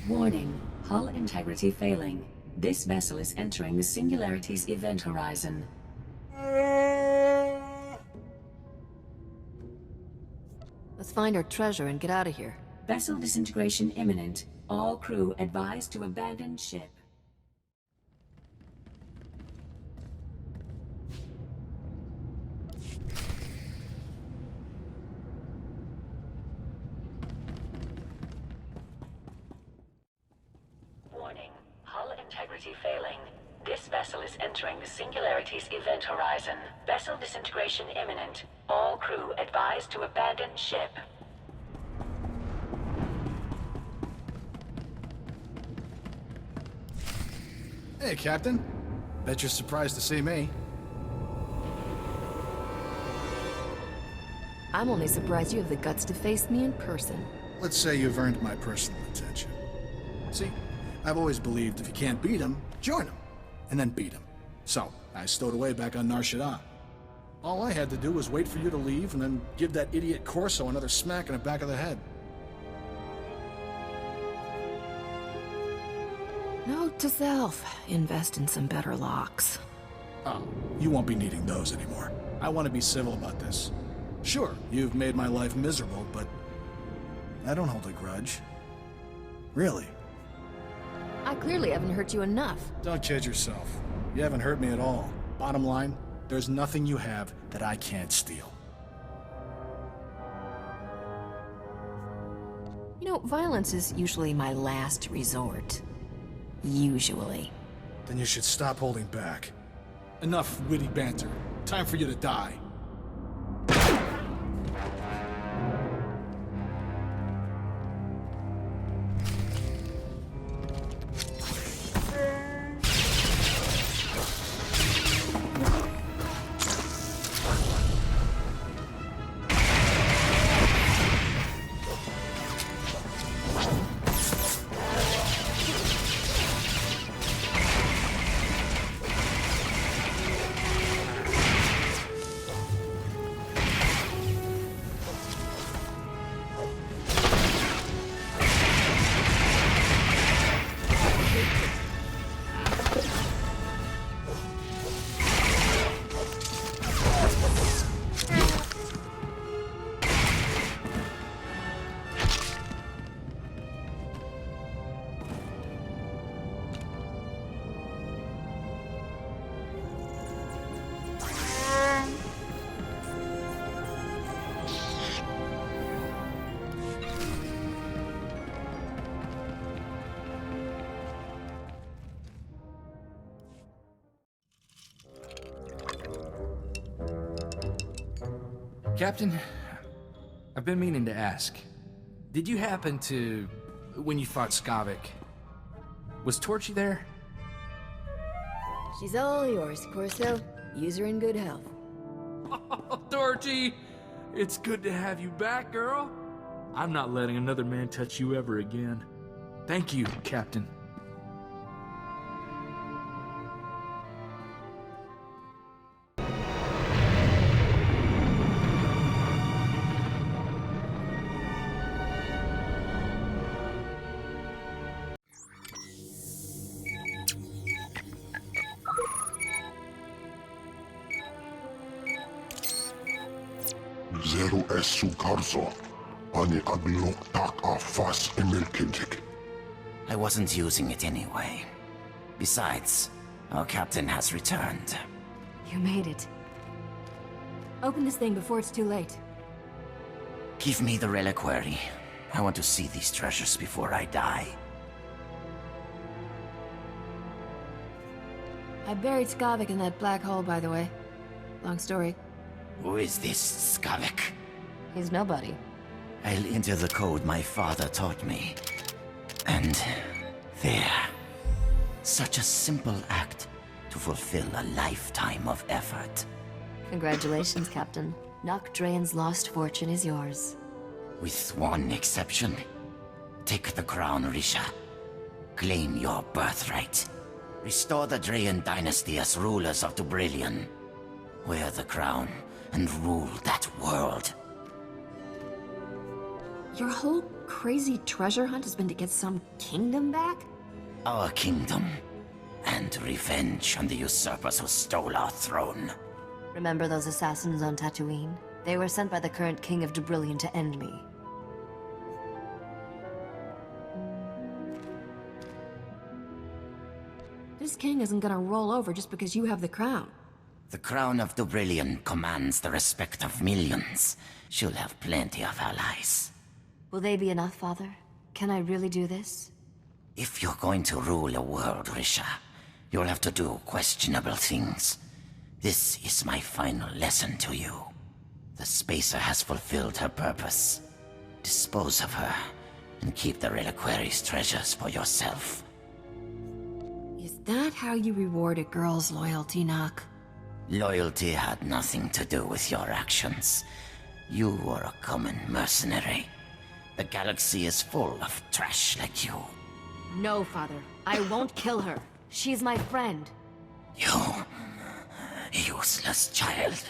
Warning, hull integrity failing. This vessel is entering the Singularity's event horizon. Let's find our treasure and get out of here. Vessel disintegration imminent. All crew advised to abandon ship. Warning, hull integrity failing. This vessel is entering the Singularity's event horizon. Vessel disintegration imminent. All crew advised to abandon ship. Hey, Captain. Bet you're surprised to see me. I'm only surprised you have the guts to face me in person. Let's say you've earned my personal attention. See, I've always believed if you can't beat him, join him, and then beat him. So, I stowed away back on Nar Shaddaa. All I had to do was wait for you to leave and then give that idiot Corso another smack in the back of the head. Note to self, invest in some better locks. Oh, you won't be needing those anymore. I want to be civil about this. Sure, you've made my life miserable, but I don't hold a grudge. Really. I clearly haven't hurt you enough. Don't kid yourself. You haven't hurt me at all. Bottom line, there's nothing you have that I can't steal. You know, violence is usually my last resort. Usually. Then you should stop holding back. Enough witty banter. Time for you to die. Captain, I've been meaning to ask. Did you happen to... when you fought Skavik, was Torchy there? She's all yours, Corso. Use her in good health. Oh, Torchy! It's good to have you back, girl. I'm not letting another man touch you ever again. Thank you, Captain. Zero essu karso. Ani abilok tak afas emelkintik. I wasn't using it anyway. Besides, our captain has returned. You made it. Open this thing before it's too late. Give me the reliquary. I want to see these treasures before I die. I buried Skavik in that black hole, by the way. Long story. Who is this Skavik? He's nobody. I'll enter the code my father taught me. And there. Such a simple act to fulfill a lifetime of effort. Congratulations, Captain. Nock Draen's lost fortune is yours. With one exception. Take the crown, Risha. Claim your birthright. Restore the Draen dynasty as rulers of Dubrillion. Wear the crown and rule that world. Your whole crazy treasure hunt has been to get some kingdom back? Our kingdom, and revenge on the usurpers who stole our throne. Remember those assassins on Tatooine? They were sent by the current king of Dubrillion to end me. This king isn't gonna roll over just because you have the crown. The crown of Dubrillion commands the respect of millions. She'll have plenty of allies. Will they be enough, Father? Can I really do this? If you're going to rule a world, Risha, you'll have to do questionable things. This is my final lesson to you. The Spacer has fulfilled her purpose. Dispose of her, and keep the reliquary's treasures for yourself. Is that how you reward a girl's loyalty, Nock? Loyalty had nothing to do with your actions. You were a common mercenary. The galaxy is full of trash like you. No, Father. I won't kill her. She's my friend. You useless child.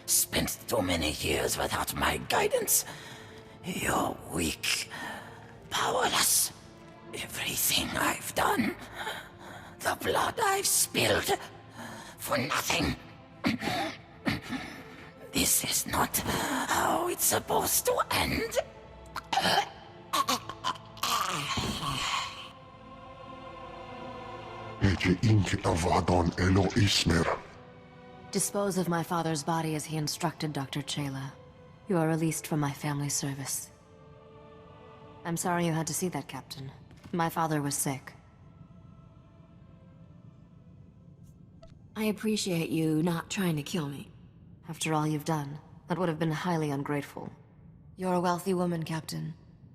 Spent too many years without my guidance. You're weak. Powerless. Everything I've done. The blood I've spilled. For nothing. This is not how it's supposed to end. Dispose of my father's body as he instructed, Dr. Chayla. You are released from my family service. I'm sorry you had to see that, Captain. My father was sick. I appreciate you not trying to kill me. After all you've done, that would have been highly ungrateful. You're a wealthy woman, Captain.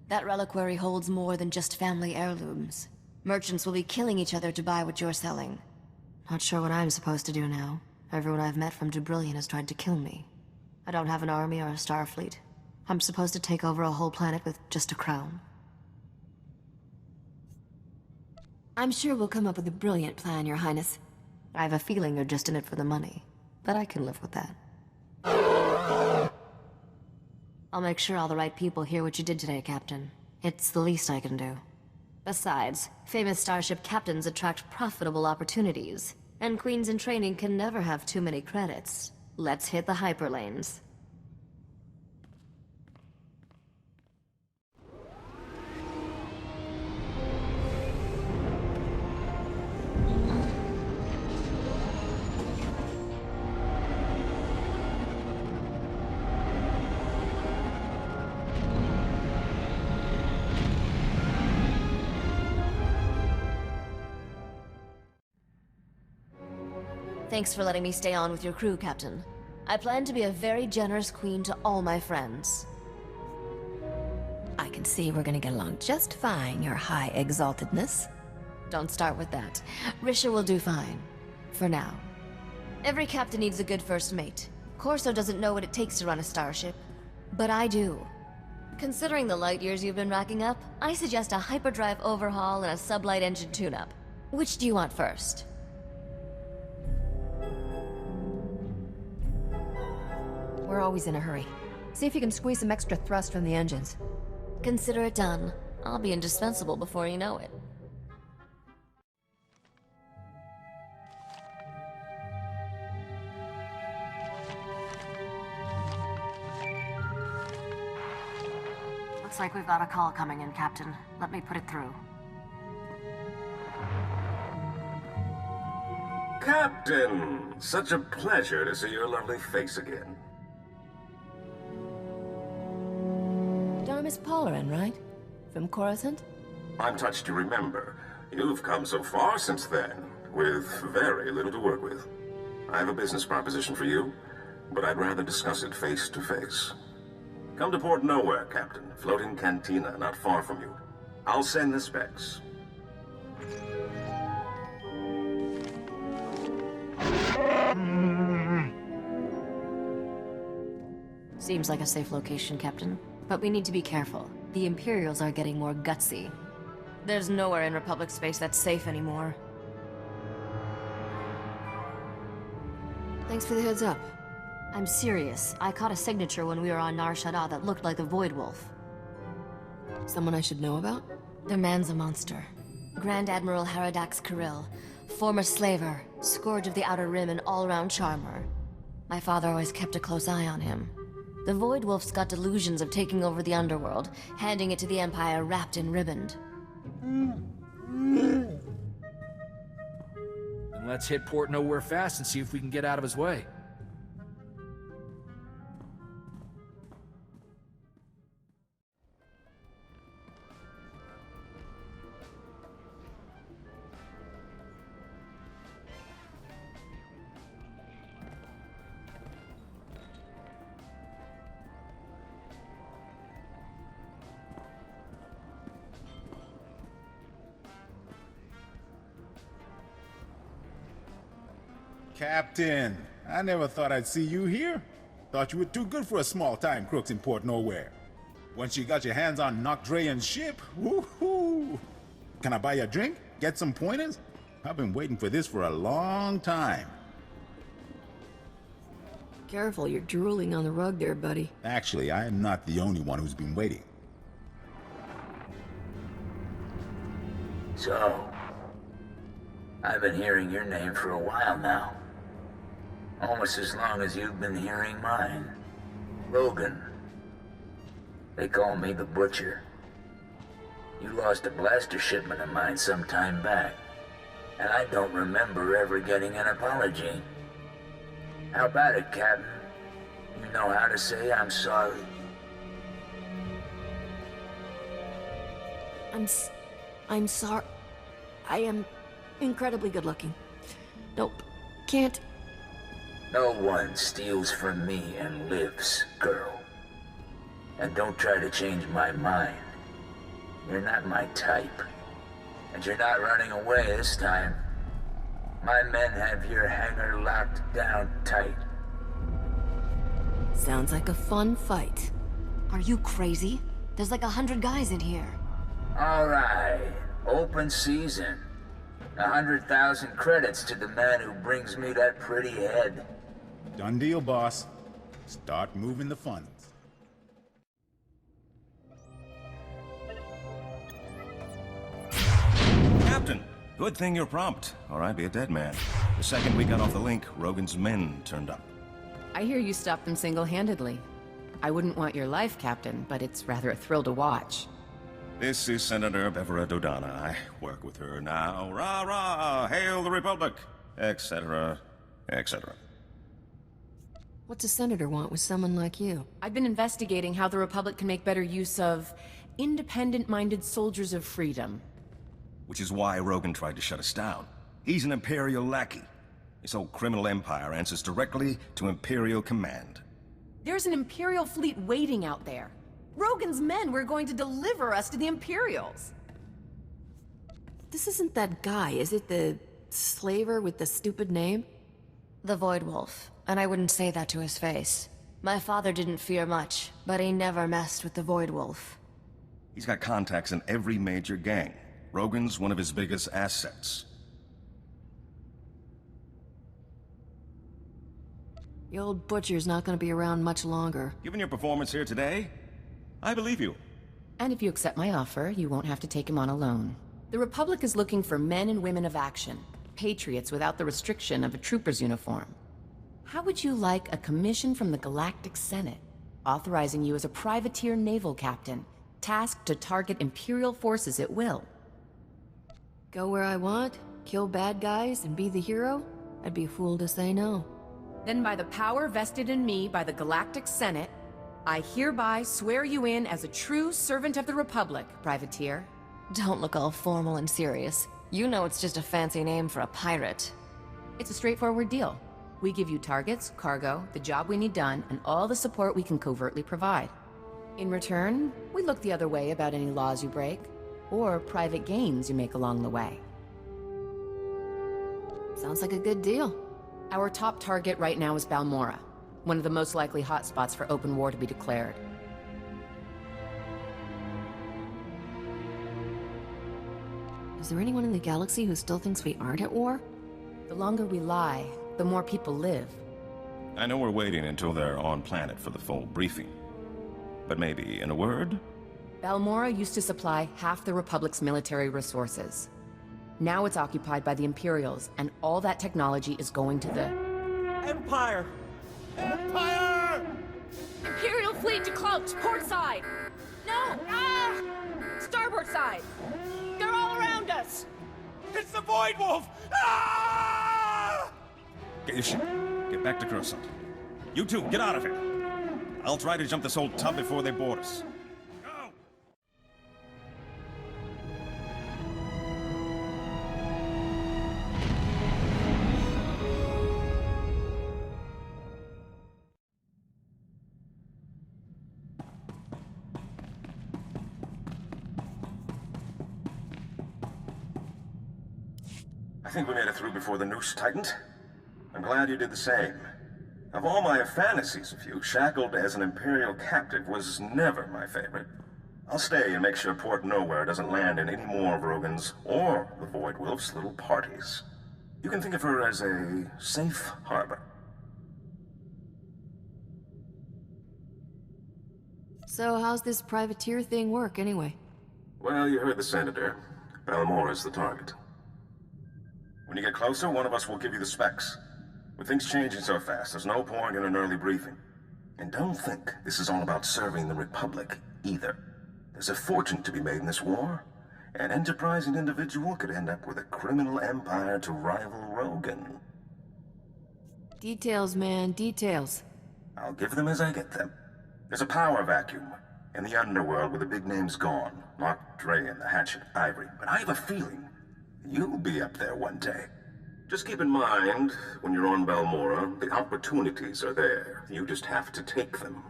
That reliquary holds more than just family heirlooms. Merchants will be killing each other to buy what you're selling. Not sure what I'm supposed to do now. Everyone I've met from Dubrillion has tried to kill me. I don't have an army or a star fleet. I'm supposed to take over a whole planet with just a crown. I'm sure we'll come up with a brilliant plan, Your Highness. I have a feeling you're just in it for the money, but I can live with that. I'll make sure all the right people hear what you did today, Captain. It's the least I can do. Besides, famous starship captains attract profitable opportunities, and queens in training can never have too many credits. Let's hit the hyperlanes. Thanks for letting me stay on with your crew, Captain. I plan to be a very generous queen to all my friends. I can see we're gonna get along just fine, Your High Exaltedness. Don't start with that. Risha will do fine. For now. Every captain needs a good first mate. Corso doesn't know what it takes to run a starship. But I do. Considering the light years you've been racking up, I suggest a hyperdrive overhaul and a sublight engine tune-up. Which do you want first? We're always in a hurry. See if you can squeeze some extra thrust from the engines. Consider it done. I'll be indispensable before you know it. Looks like we've got a call coming in, Captain. Let me put it through. Captain! Such a pleasure to see your lovely face again. Miss Polarin, right? From Coruscant? I'm touched you remember. You've come so far since then, with very little to work with. I have a business proposition for you, but I'd rather discuss it face to face. Come to Port Nowhere, Captain. Floating cantina not far from you. I'll send the specs. Seems like a safe location, Captain. But we need to be careful. The Imperials are getting more gutsy. There's nowhere in Republic space that's safe anymore. Thanks for the heads up. I'm serious. I caught a signature when we were on Nar Shaddaa that looked like a Void Wolf. Someone I should know about? The man's a monster. Grand Admiral Haradax Kirill, former slaver, scourge of the Outer Rim and all-round charmer. My father always kept a close eye on him. The Void Wolf's got delusions of taking over the underworld, handing it to the Empire wrapped in riband. Then let's hit Port Nowhere fast and see if we can get out of his way. Captain, I never thought I'd see you here. Thought you were too good for a small-time crooks in Port Nowhere. Once you got your hands on Nocdrayan's ship, woohoo! Can I buy you a drink? Get some pointers? I've been waiting for this for a long time. Careful, you're drooling on the rug there, buddy. Actually, I am not the only one who's been waiting. So, I've been hearing your name for a while now. Almost as long as you've been hearing mine. Logan. They call me the Butcher. You lost a blaster shipment of mine some time back, and I don't remember ever getting an apology. How about it, Captain? You know how to say I'm sorry? I'm sorry. I am incredibly good looking. Nope. Can't. No one steals from me and lives, girl. And don't try to change my mind. You're not my type. And you're not running away this time. My men have your hangar locked down tight. Sounds like a fun fight. Are you crazy? There's like 100 guys in here. All right. Open season. 100,000 credits to the man who brings me that pretty head. Done deal, boss. Start moving the funds. Captain, good thing you're prompt, or I'd be a dead man. The second we got off the link, Rogan's men turned up. I hear you stopped them single-handedly. I wouldn't want your life, Captain, but it's rather a thrill to watch. This is Senator Bevera Dodana. I work with her now. Rah rah! Hail the Republic! Etc. etc. What's a senator want with someone like you? I've been investigating how the Republic can make better use of independent-minded soldiers of freedom. Which is why Rogan tried to shut us down. He's an Imperial lackey. This whole criminal empire answers directly to Imperial command. There's an Imperial fleet waiting out there. Rogan's men were going to deliver us to the Imperials. This isn't that guy, is it? The slaver with the stupid name? The Void Wolf, and I wouldn't say that to his face. My father didn't fear much, but he never messed with the Void Wolf. He's got contacts in every major gang. Rogan's one of his biggest assets. The old butcher's not gonna be around much longer. Given your performance here today, I believe you. And if you accept my offer, you won't have to take him on alone. The Republic is looking for men and women of action. Patriots without the restriction of a trooper's uniform. How would you like a commission from the Galactic Senate, authorizing you as a privateer naval captain, tasked to target Imperial forces at will? Go where I want, kill bad guys, and be the hero? I'd be a fool to say no. Then by the power vested in me by the Galactic Senate, I hereby swear you in as a true servant of the Republic, privateer. Don't look all formal and serious. You know it's just a fancy name for a pirate. It's a straightforward deal. We give you targets, cargo, the job we need done, and all the support we can covertly provide. In return, we look the other way about any laws you break, or private gains you make along the way. Sounds like a good deal. Our top target right now is Balmora, one of the most likely hotspots for open war to be declared. Is there anyone in the galaxy who still thinks we aren't at war? The longer we lie, the more people live. I know we're waiting until they're on planet for the full briefing. But maybe, in a word, Balmora used to supply half the Republic's military resources. Now it's occupied by the Imperials, and all that technology is going to the... Empire! Empire! Imperial fleet to cloaks, port side! No! Ah! Starboard side! They're all around us! It's the Void Wolf! Ah! Get your ship. Get back to Coruscant. You two, get out of here. I'll try to jump this old tub before they board us. Go! I think we made it through before the noose tightened. I'm glad you did the same. Of all my fantasies of you, shackled as an Imperial captive was never my favorite. I'll stay and make sure Port Nowhere doesn't land in any more of Rogan's or the Void Wolf's little parties. You can think of her as a safe harbor. So how's this privateer thing work, anyway? Well, you heard the Senator. Balmora's the target. When you get closer, one of us will give you the specs. With things changing so fast, there's no point in an early briefing. And don't think this is all about serving the Republic, either. There's a fortune to be made in this war. An enterprising individual could end up with a criminal empire to rival Rogan. Details, man, details. I'll give them as I get them. There's a power vacuum in the underworld where the big name's gone. Mark Drayan, the Hatchet, Ivory. But I have a feeling you'll be up there one day. Just keep in mind, when you're on Balmora, the opportunities are there. You just have to take them.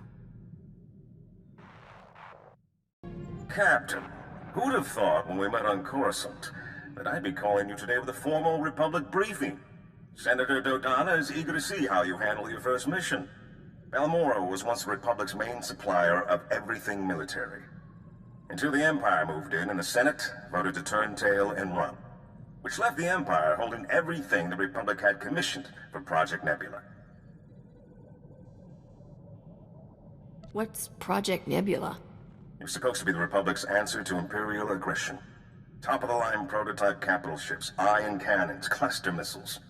Captain, who'd have thought when we met on Coruscant that I'd be calling you today with a formal Republic briefing? Senator Dodonna is eager to see how you handle your first mission. Balmora was once the Republic's main supplier of everything military. Until the Empire moved in and the Senate voted to turn tail and run. Which left the Empire holding everything the Republic had commissioned for Project Nebula. What's Project Nebula? It was supposed to be the Republic's answer to Imperial aggression. Top-of-the-line prototype capital ships, ion cannons, cluster missiles,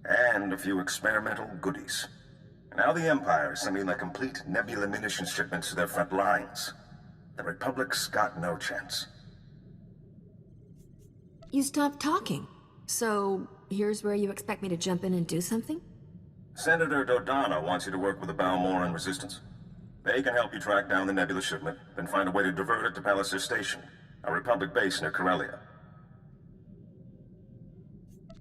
and a few experimental goodies. Now the Empire is sending their complete Nebula munitions shipments to their front lines. The Republic's got no chance. You stopped talking. So, here's where you expect me to jump in and do something? Senator Dodonna wants you to work with the Balmoran Resistance. They can help you track down the Nebula shipment, then find a way to divert it to Palliser Station, a Republic base near Corellia.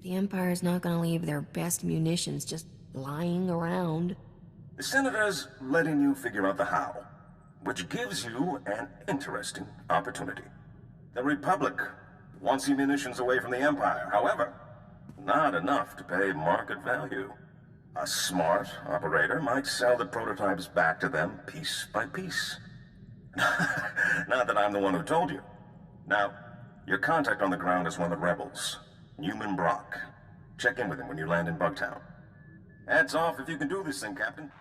The Empire's not gonna leave their best munitions just lying around. The Senator's letting you figure out the how, which gives you an interesting opportunity. The Republic wants the munitions away from the Empire. However, not enough to pay market value. A smart operator might sell the prototypes back to them piece by piece. Not that I'm the one who told you. Now, your contact on the ground is one of the rebels, Newman Brock. Check in with him when you land in Bugtown. Hats off if you can do this thing, Captain.